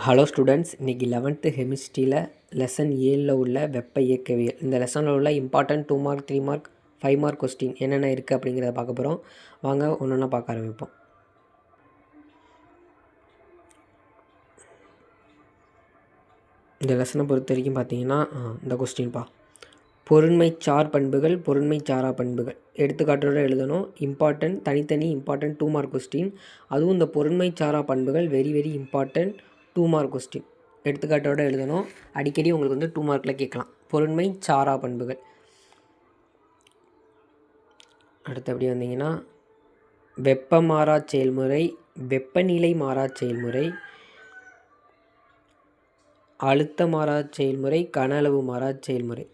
Hello students, இன்றைக்கி 11th கெமிஸ்ட்ரியில் lesson 7 உள்ள வெப்ப இயக்கவியல். இந்த லெசனில் உள்ள important 2 mark 3 mark 5 mark question என்னென்ன இருக்குது அப்படிங்கிறத பார்க்க போகிறோம். வாங்க ஒன்று ஒன்றா பார்க்க ஆரம்பிப்போம். இந்த லெசனை பொறுத்த வரைக்கும் பார்த்தீங்கன்னா இந்த கொஸ்டின்ப்பா, பொருண்மைச்சார் பண்புகள் பொருண்மைச்சாரா பண்புகள் எடுத்துக்காட்டோடு எழுதணும். இம்பார்ட்டன்ட் தனித்தனி இம்பார்ட்டன்ட் 2 மார்க் கொஸ்டின். அதுவும் இந்த பொருண்மைச்சாரா பண்புகள் very very important 2 mark question எடுத்துக்காட்டோடு எழுதணும். அடிக்கடி உங்களுக்கு வந்து 2 மார்க்கில் கேட்கலாம் பொருண்மை சாரா பண்புகள். அடுத்தபடி வந்தீங்கன்னா வெப்ப மாறா செயல்முறை, வெப்பநிலை மாறா செயல்முறை, அழுத்த மாறா செயல்முறை, கன அளவு மாறா செயல்முறை.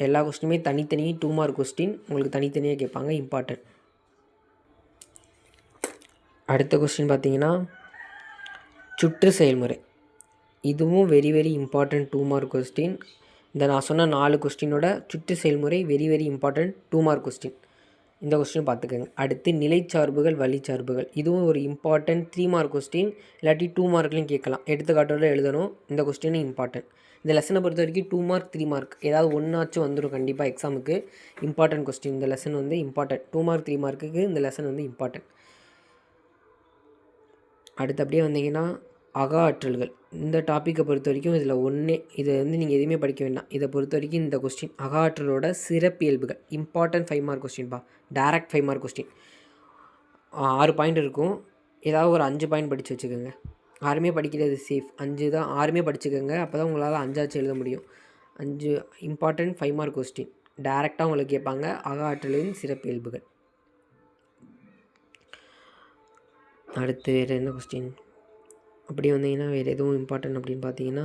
எல்லா கொஸ்டினுமே தனித்தனி 2 மார்க் கொஸ்டின் உங்களுக்கு தனித்தனியாக கேட்பாங்க, இம்பார்ட்டன்ட். அடுத்த கொஸ்டின் பார்த்தீங்கன்னா சுற்று செயல்முறை. இதுவும் very very important 2 mark question. இந்த நான் சொன்ன 4 கொஸ்டினோட சுற்று செயல்முறை very very important 2 mark question. இந்த கொஸ்டின் பார்த்துக்கோங்க. அடுத்து நிலைச்சார்புகள் வழிச்சார்புகள். இதுவும் ஒரு இம்பார்ட்டன்ட் 3 மார்க் கொஸ்டின், இல்லாட்டி 2 மார்க்லையும் கேட்கலாம். எடுத்துக்காட்டோடு எழுதணும். இந்த கொஸ்டினும் இம்பார்ட்டன்ட். இந்த லெசனை பொறுத்த வரைக்கும் 2 மார்க் 3 மார்க் ஏதாவது ஒன்றாச்சும் வந்துடும் கண்டிப்பாக எக்ஸாமுக்கு. Important question. இந்த லெசன் வந்து இம்பார்ட்டன்ட் 2 மார்க் 3 மார்க்குக்கு இந்த லெசன் வந்து இம்பார்ட்டன்ட். அடுத்து அப்படியே வந்தீங்கன்னா அக ஆற்றல்கள். இந்த டாப்பிக்கை பொறுத்த வரைக்கும் இதை வந்து நீங்கள் எதுவுமே படிக்க வேண்டாம். இதை பொறுத்த வரைக்கும் இந்த கொஸ்டின் அக ஆற்றலோட சிறப்பியல்புகள் இம்பார்ட்டன்ட் 5 மார்க் கொஸ்டின்பா. Direct 5 mark question. 6 பாயிண்ட் இருக்கும். ஏதாவது ஒரு 5 பாயிண்ட் படித்து வச்சுக்கோங்க. 6மே படிக்கிறது சேஃப். 5 தான், 6மே படிச்சுக்கோங்க. அப்போ தான் உங்களால் 5ஆச்சும் எழுத முடியும். 5 இம்பார்ட்டன்ட் 5 மார்க் கொஸ்டின் டேரெக்டாக உங்களுக்கு கேட்பாங்க. அக ஆற்றலின் சிறப்பியல்புகள். அடுத்து வேறு என்ன கொஸ்டின் அப்படி வந்தீங்கன்னா வேறு எதுவும் இம்பார்ட்டன்ட் அப்படின்னு பார்த்தீங்கன்னா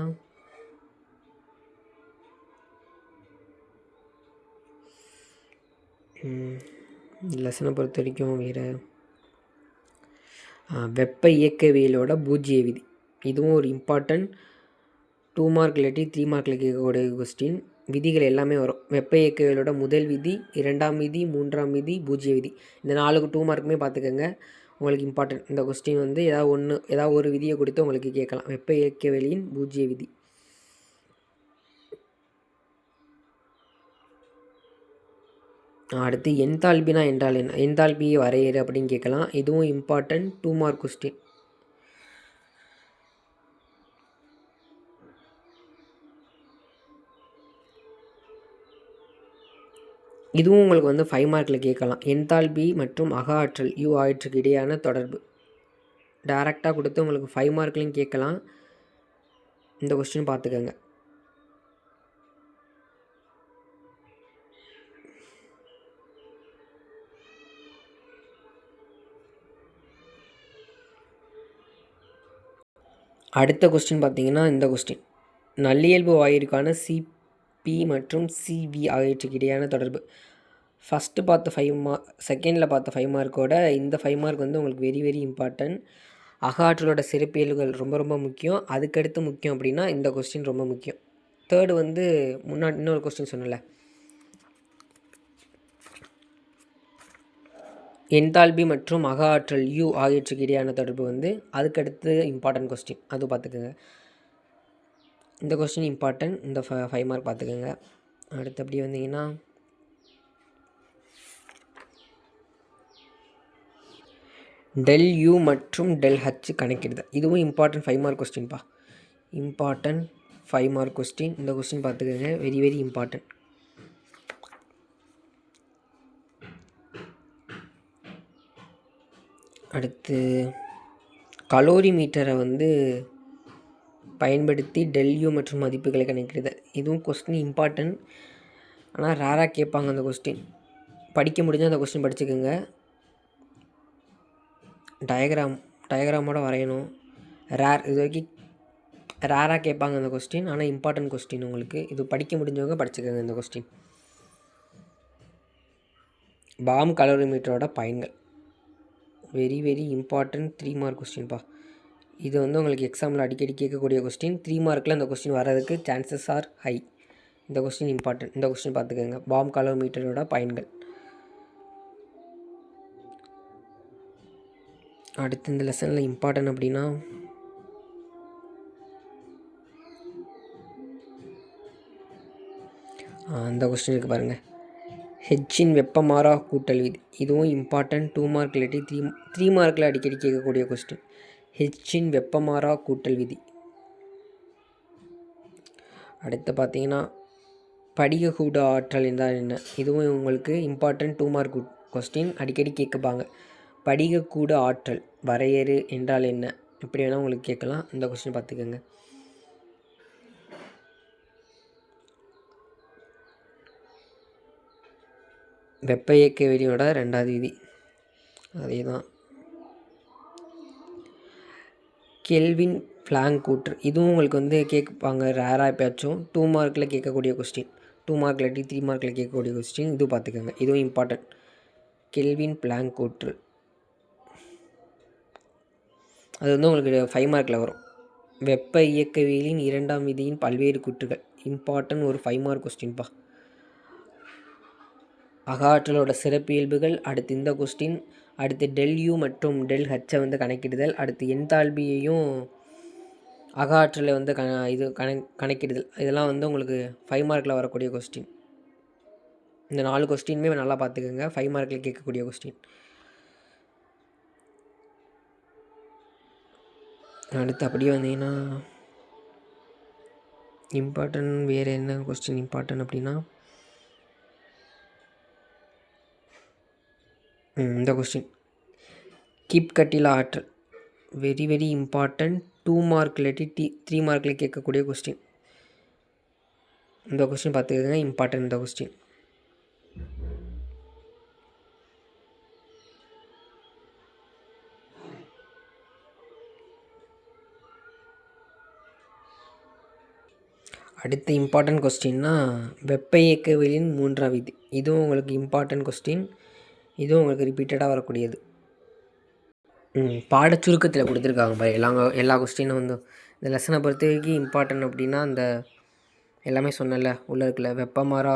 லெசனை பொறுத்த வரைக்கும் வேறு வெப்ப இயக்கவியலோட பூஜ்ஜிய விதி. இதுவும் ஒரு இம்பார்ட்டன்ட் 2 மார்க் இல்லாட்டி 3 மார்க்கில் கேட்கக்கூடிய கொஸ்டின். விதிகள் எல்லாமே வரும். வெப்ப இயக்கவியலோட முதல் விதி, 2ஆம் விதி, 3ஆம் விதி, பூஜ்ஜிய விதி. இந்த 4 2 மார்க்குமே பார்த்துக்கோங்க. உங்களுக்கு இம்பார்ட்டன்ட். இந்த கொஸ்டின் வந்து ஏதாவது ஒரு விதியை கொடுத்து உங்களுக்கு கேட்கலாம். வெப்ப இயக்கவியலின் பூஜ்ஜிய விதி. அடுத்து என்தால்பினா என்றால் என்ன, என்தால்பியை வரையறு அப்படின்னு கேட்கலாம். இதுவும் இம்பார்ட்டன்ட் 2 மார்க் கொஸ்டின். இதுவும் உங்களுக்கு வந்து 5 மார்க்கில் கேட்கலாம். என்தால்பி மற்றும் அக ஆற்றல் யூ ஆற்றலுக்கு இடையான தொடர்பு டைரெக்டாக கொடுத்து உங்களுக்கு 5 மார்க்லையும் கேட்கலாம். இந்த கொஸ்டின் பார்த்துக்கோங்க. அடுத்த கொஸ்டின் பார்த்தீங்கன்னா இந்த கொஸ்டின் நல்லியல்பு வாயுக்கான சிபி மற்றும் சிவி ஆகியவற்றுக்கு இடையான தொடர்பு. ஃபஸ்ட்டு பார்த்த 5 மார்க், செகண்டில் பார்த்த 5 மார்க்கோட இந்த 5 மார்க் வந்து உங்களுக்கு வெரி வெரி இம்பார்ட்டன்ட். அக ஆற்றலோட சிறப்பியல்புகள் ரொம்ப ரொம்ப முக்கியம். அதுக்கடுத்து முக்கியம் அப்படின்னா இந்த கொஸ்டின் ரொம்ப முக்கியம். தேர்டு வந்து முன்னாடி இன்னொரு கொஸ்டின் சொன்னல, என்தால்பி மற்றும் அக ஆற்றல் யூ ஆகியவற்றுக்கு இடையான தொடர்பு வந்து அதுக்கடுத்து இம்பார்ட்டன்ட் கொஸ்டின். அது பார்த்துக்கோங்க. இந்த கொஸ்டின் இம்பார்ட்டன்ட். இந்த 5 மார்க் பார்த்துக்கோங்க. அடுத்தபடி வந்தீங்கன்னா டெல் யூ மற்றும் டெல் ஹச் கணக்கிடுதல். இதுவும் இம்பார்ட்டன்ட் 5 மார்க் கொஸ்டின்ப்பா. Important 5 mark question. இந்த கொஸ்டின் பார்த்துக்கோங்க. Very very important. அடுத்து கலோரி மீட்டரை வந்து பயன்படுத்தி டெல்யூ மற்றும் மதிப்புகளை கணக்கிடுதல். இதுவும் கொஸ்டின் இம்பார்ட்டன்ட். ஆனால் ரேராக கேட்பாங்க அந்த கொஸ்டின். படிக்க முடிஞ்சால் அந்த கொஸ்டின் படிச்சுக்கோங்க. டயக்ராமோட வரையணும். இது வரைக்கும் ரேராக கேட்பாங்க அந்த கொஸ்டின். ஆனால் இம்பார்ட்டன்ட் கொஸ்டின் உங்களுக்கு. இது படிக்க முடிஞ்சவங்க படிச்சுக்கோங்க இந்த கொஸ்டின். பாம் கலோரிமீட்டரோட பயன்கள் வெரி வெரி இம்பார்ட்டன்ட் 3 மார்க் கொஸ்டின்ப்பா. இது வந்து உங்களுக்கு எக்ஸாமில் அடிக்கடி கேட்கக்கூடிய கொஸ்டின். 3 மார்க்கில் இந்த கொஸ்டின் வர்றதுக்கு சான்சஸ் ஆர் ஹை. இந்த கொஸ்டின் இம்பார்ட்டன்ட். இந்த கொஸ்டின் பார்த்துக்கோங்க. பாம் கலோரிமீட்டரோட பயன்கள். அடுத்து இந்த லெசனில் இம்பார்ட்டன்ட் அப்படின்னா இந்த கொஸ்டின் இருக்குது பாருங்கள். ஹெச்சின் வெப்பமாறா கூட்டல் விதி, இதுவும் இம்பார்ட்டன்ட் 2 மார்க் இல்லாட்டி 3 மார்க்கில் அடிக்கடி கேட்கக்கூடிய கொஸ்டின். ஹெச்சின் வெப்பமாறா கூட்டல் விதி. அடுத்து பார்த்தீங்கன்னா படிகக்கூடு ஆற்றல் என்றால் என்ன, இதுவும் உங்களுக்கு இம்பார்ட்டன்ட் 2 மார்க் கொஸ்டின், அடிக்கடி கேட்குப்பாங்க. படிகக்கூடு ஆற்றல் வரையறு என்றால் என்ன, இப்படி வேணால் உங்களுக்கு கேட்கலாம். இந்த கொஸ்டின் பார்த்துக்கோங்க. வெப்ப இயக்க விதியோட 2வது விதி அதே தான். கெல்வின் பிளாங்க் கூற்று, இதுவும் உங்களுக்கு வந்து கேட்பாங்க ரேராக எப்பயாச்சும் 2 மார்க்கில் கேட்கக்கூடிய கொஸ்டின். 2 மார்க் இல்லாட்டி 3 மார்க்கில் கேட்கக்கூடிய கொஸ்டின், இது பார்த்துக்கோங்க. இதுவும் இம்பார்ட்டன்ட். கெல்வின் பிளாங்க் கூற்று அது வந்து உங்களுக்கு 5 மார்க்கில் வரும். வெப்ப இயக்கவியலின் 2ஆம் விதியின் பல்வேறு கூற்றுகள், இம்பார்ட்டன்ட் ஒரு 5 மார்க் கொஸ்டின்ப்பா. அகாற்றலோட சிறப்பியல்புகள், அடுத்து இந்த கொஸ்டின், அடுத்து ΔU மற்றும் ΔHஐ வந்து கணக்கிடுதல், அடுத்து என்தால்பியையும் அகாற்றலை வந்து கணக்கிடுதல், இதெல்லாம் வந்து உங்களுக்கு 5 மார்க்கில் வரக்கூடிய கொஸ்டின். இந்த 4 கொஸ்டினுமே நல்லா பார்த்துக்கோங்க, 5 மார்க்கில் கேட்கக்கூடிய கொஸ்டின். அடுத்து அப்படியே வந்தீங்கன்னா இம்பார்ட்டன்ட் வேறு என்ன கொஸ்டின் இம்பார்ட்டன்ட் அப்படின்னா இந்த கொஸ்டின், கீழ்கட்டில ஆற்றல் வெரி வெரி இம்பார்ட்டன்ட் 2 மார்க் இல்லாட்டி 3 மார்க்கில் கேட்கக்கூடிய கொஸ்டின். இந்த கொஸ்டின் பார்த்துக்கோங்க, இம்பார்ட்டன்ட் இந்த கொஸ்டின். அடுத்த இம்பார்ட்டன்ட் கொஸ்டின்னா வெப்ப இயக்கவியலின் 3ஆம் விதி, இதுவும் உங்களுக்கு இம்பார்ட்டன்ட் கொஸ்டின், இதுவும் உங்களுக்கு ரிப்பீட்டடாக வரக்கூடியது. பாட சுருக்கத்தில் கொடுத்துருக்காங்க பாரு, எல்லா கொஸ்டினும் வந்து இந்த லெசனை பொறுத்த வரைக்கும் இம்பார்ட்டன்ட் அப்படின்னா அந்த எல்லாமே சொன்னல உள்ள இருக்குல்ல, வெப்பமாறா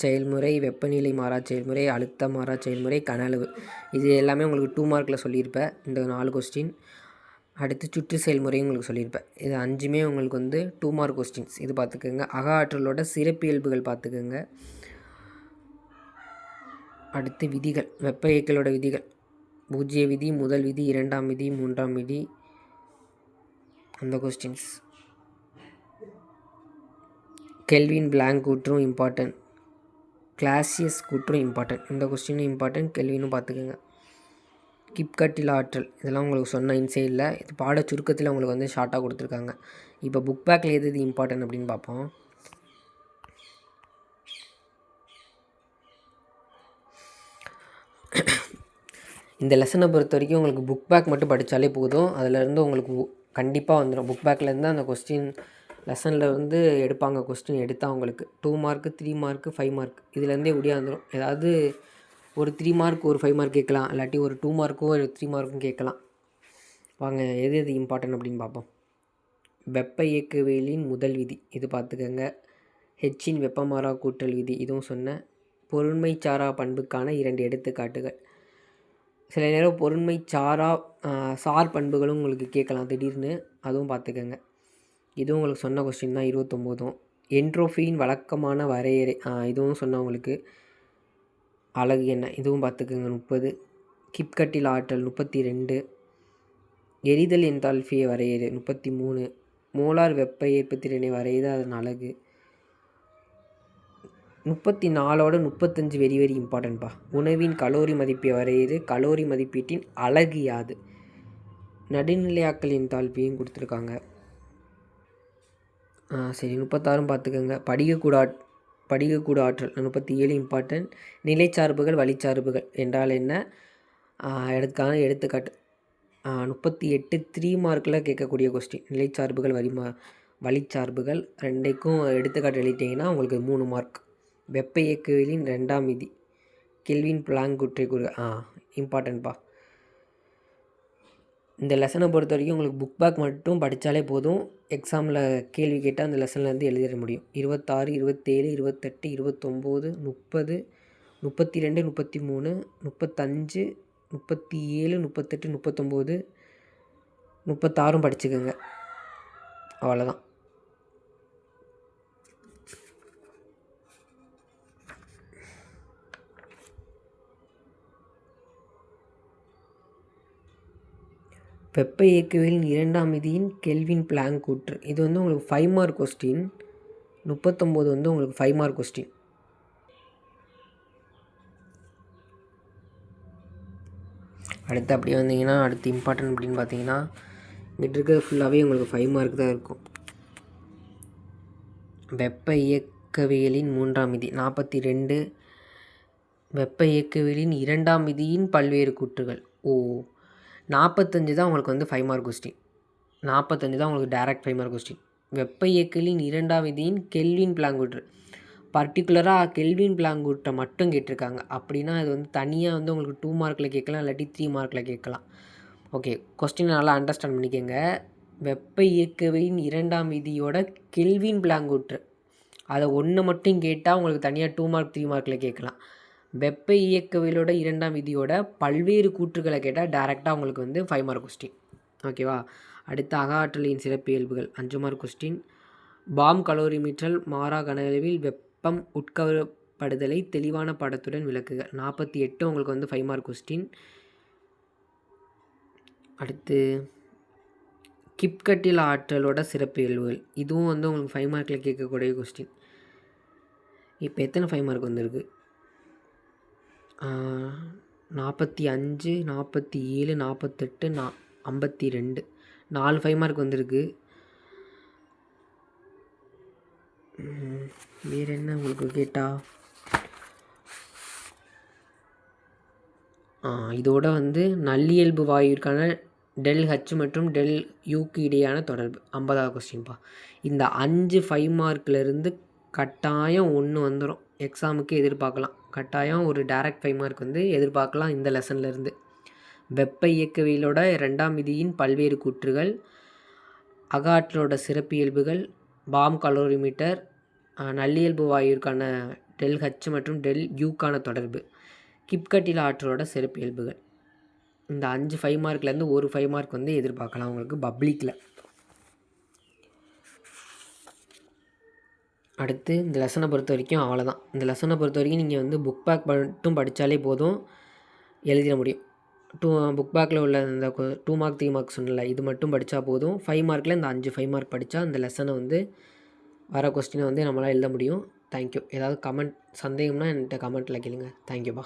செயல்முறை, வெப்பநிலை மாறா செயல்முறை, அழுத்த மாறா செயல்முறை, கன அளவு, இது எல்லாமே உங்களுக்கு 2 மார்க்கில் சொல்லியிருப்பேன் இந்த 4 கொஸ்டின். அடுத்து சுற்று செயல்முறையும் உங்களுக்கு சொல்லியிருப்பேன். இது 5மே உங்களுக்கு வந்து 2 மார்க் கொஸ்டின்ஸ், இது பார்த்துக்கோங்க. அக ஆற்றலோட சிறப்பியல்புகள் பார்த்துக்கோங்க. அடுத்து விதிகள், வெப்ப இயக்கலோட விதிகள், பூஜ்ஜிய விதி, முதல் விதி, 2ஆம் விதி, 3ஆம் விதி, அந்த கொஸ்டின்ஸ். கெல்வின் பிளாங்க் கூற்றும் இம்பார்ட்டன்ட், கிளாசியஸ் கூற்றும் இம்பார்ட்டன்ட், இந்த கொஸ்டினும் இம்பார்ட்டன்ட், கெல்வினும் பார்த்துக்கோங்க. கிப்கட்டில் ஆற்றல், இதெல்லாம் உங்களுக்கு சொன்ன இன்சைடில், இது பாட சுருக்கத்தில் உங்களுக்கு வந்து ஷார்ட்டாக கொடுத்துருக்காங்க. இப்போ புக் பேக்கில் எது இம்பார்ட்டன்ட் அப்படின்னு பார்ப்போம். இந்த லெசனை பொறுத்த வரைக்கும் உங்களுக்கு புக் பேக் மட்டும் படித்தாலே போதும், அதிலேருந்து உங்களுக்கு கண்டிப்பாக வந்துடும். புக் பேக்லேருந்து அந்த கொஸ்டின் லெசனில் வந்து எடுப்பாங்க, கொஸ்டின் எடுத்தால் உங்களுக்கு 2 மார்க்கு 3 மார்க்கு 5 மார்க் இதுலேருந்தே ஒடியாந்துடும். ஏதாவது ஒரு 3 மார்க் ஒரு 5 மார்க் கேட்கலாம், இல்லாட்டி ஒரு 2 மார்க்கும் ஒரு 3 மார்க்கும் கேட்கலாம். வாங்க எது எது இம்பார்ட்டன்ட் அப்படின்னு பார்ப்போம். வெப்ப இயக்கவியலின் முதல் விதி, இது பார்த்துக்கோங்க. ஹெச்சின் வெப்பமாறா கூட்டல் விதி, இதுவும் சொன்னேன். பொருண்மை சாரா பண்புக்கான 2 எடுத்துக்காட்டுகள். சில நேரம் பொருண்மை சார் பண்புகளும் உங்களுக்கு கேட்கலாம் திடீர்னு, அதுவும் பார்த்துக்கோங்க. இதுவும் உங்களுக்கு சொன்ன கொஸ்டின் தான் 29. என்ட்ரோஃபியின் வழக்கமான வரையறை, இதுவும் சொன்னவங்களுக்கு. அலகு என்ன, இதுவும் பார்த்துக்கோங்க 30. கிப்கட்டில் ஆற்றல் 32. எரிதல் என்தால்பியை வரையறு 33. மோலார் வெப்ப ஏற்பு திறனை வரையுது, அதன் அலகு 34. 35 வெரி வெரி இம்பார்ட்டன்ட்பா. உணவின் கலோரி மதிப்பை வரையுது, கலோரி மதிப்பீட்டின் அலகு யாது. நடுநிலையாக்கல் என்தால்பியும் கொடுத்துருக்காங்க. சரி 36 பார்த்துக்கோங்க. படிகக்கூடு ஆற்றல் 37 இம்பார்ட்டன்ட். நிலைச்சார்புகள் வழிச்சார்புகள் என்றால் என்ன, அதுக்கான எடுத்துக்காட்டு. 38 3 மார்க்கில் கேட்கக்கூடிய கொஸ்டின். நிலைச்சார்புகள் வழிச்சார்புகள் ரெண்டுக்கும் எடுத்துக்காட்டு எழுதிட்டிங்கன்னா உங்களுக்கு 3 மார்க். வெப்ப இயக்கவியலின் 2ஆம் விதி, கெல்வின் பிளாங்க் கூற்றை இம்பார்ட்டன்ட்பா. இந்த லெசனை பொறுத்த வரைக்கும் உங்களுக்கு புக் பேக் மட்டும் படித்தாலே போதும், எக்ஸாமில் கேள்வி கேட்டால் அந்த லெசன்லேருந்து எழுதிட முடியும். 26 27 28 29 30 32 33 35 37 38 39 36 படிச்சுக்கோங்க, அவ்வளோதான். வெப்ப இயக்கவியலின் இரண்டாம் விதியின் கெல்வின் பிளாங்க் கூற்று. இது வந்து உங்களுக்கு 5 மார்க் கொஸ்டின். 39 வந்து உங்களுக்கு 5 மார்க் கொஸ்டின். அடுத்து அப்படியே வந்தீங்கன்னா அடுத்து இம்பார்ட்டன்ட் அப்படின்னு பார்த்தீங்கன்னா இங்கிட்ட இருக்கிறது ஃபுல்லாகவே உங்களுக்கு 5 மார்க் தான் இருக்கும். வெப்ப இயக்கவியலின் மூன்றாம் விதி 42. வெப்ப இயக்கவியலின் இரண்டாம் விதியின் பல்வேறு கூற்றுகள். 45 தான் உங்களுக்கு வந்து 5 மார்க் கொஸ்டின். 45 தான் உங்களுக்கு டேரக்ட் 5 மார்க் கொஸ்டின். வெப்ப இயக்கவியலின் இரண்டாம் விதியின் கெல்வின் பிளாங்க் கூற்று. பர்டிகுலராக கெல்வின் பிளாங்க் கூற்றை மட்டும் கேட்டிருக்காங்க. அப்படின்னா அது வந்து தனியாக வந்து உங்களுக்கு 2 மார்க்கில் கேட்கலாம், இல்லாட்டி 3 மார்க்கில் கேட்கலாம். ஓகே, கொஸ்டினை நல்லா அண்டர்ஸ்டாண்ட் பண்ணிக்கோங்க. வெப்ப இயக்கவியலின் இரண்டாம் விதியோட கெல்வின் பிளாங்க் கூற்று அதை ஒன்று மட்டும் கேட்டால் உங்களுக்கு தனியாக 2 மார்க் 3 மார்க்கில் கேட்கலாம். வெப்ப இயக்கவியலோட இரண்டாம் விதியோட பல்வேறு கூற்றுகளை கேட்டால் டேரெக்டாக உங்களுக்கு வந்து 5 மார்க் கொஸ்டின். ஓகேவா? அடுத்து அக ஆற்றலின் சிறப்பியல்புகள் 5 மார்க் கொஸ்டின். பாம் கலோரிமீட்டர் மாறா கனஅளவில் வெப்பம் உட்கவரப்படுதலை தெளிவான படத்துடன் விளக்குக. 48 உங்களுக்கு வந்து 5 மார்க் கொஸ்டின். அடுத்து கிப்கட்டில் ஆற்றலோட சிறப்பியல்புகள். இதுவும் வந்து உங்களுக்கு 5 மார்க்கில் கேட்கக்கூடிய கொஸ்டின். இப்போ எத்தனை 5 மார்க் வந்திருக்கு? 45, 47, 48, 52, 4 5 மார்க் வந்திருக்கு. வேறு என்ன உங்களுக்கு கேட்டால் இதோட வந்து நல்லியல்பு வாயுவிற்கான ΔH மற்றும் ΔUக்கு இடையான தொடர்பு 50வது கொஸ்டின்ப்பா. இந்த 5 5 மார்க்லேருந்து கட்டாயம் ஒன்று வந்துடும். எக்ஸாமுக்கு எதிர்பார்க்கலாம். கட்டாயம் ஒரு டேரக்ட் 5 மார்க் வந்து எதிர்பார்க்கலாம் இந்த லெசன்லேருந்து. வெப்ப இயக்கவியலோட இரண்டாம் விதியின் பல்வேறு கூற்றுகள், அக ஆற்றலோட சிறப்பியல்புகள், பாம் கலோரிமீட்டர், நல்லியல்பு வாயுவிற்கான ΔH மற்றும் ΔUக்கான தொடர்பு, கிப்கட்டில் ஆற்றலோட சிறப்பியல்புகள். இந்த 5 5 மார்க்லேருந்து ஒரு 5 மார்க் வந்து எதிர்பார்க்கலாம் உங்களுக்கு பப்ளிக்கில். அடுத்து இந்த லெசனை பொறுத்த வரைக்கும் அவ்வளோதான். இந்த லெசனை பொறுத்த வரைக்கும் நீங்கள் வந்து புக் பேக் மட்டும் படித்தாலே போதும், எழுதிட முடியும். புக் பேக்கில் உள்ள இந்த 2 மார்க் 3 மார்க் சொன்னல, இது மட்டும் படித்தா போதும். 5 மார்க்கில் இந்த 5 5 மார்க் படித்தா இந்த லெசனை வந்து வர கொஸ்டினை வந்து நம்மளால் எழுத முடியும். தேங்க்யூ. ஏதாவது கமெண்ட் சந்தேகம்னா என்கிட்ட கமெண்ட்டில் கேளுங்க. தேங்க்யூப்பா.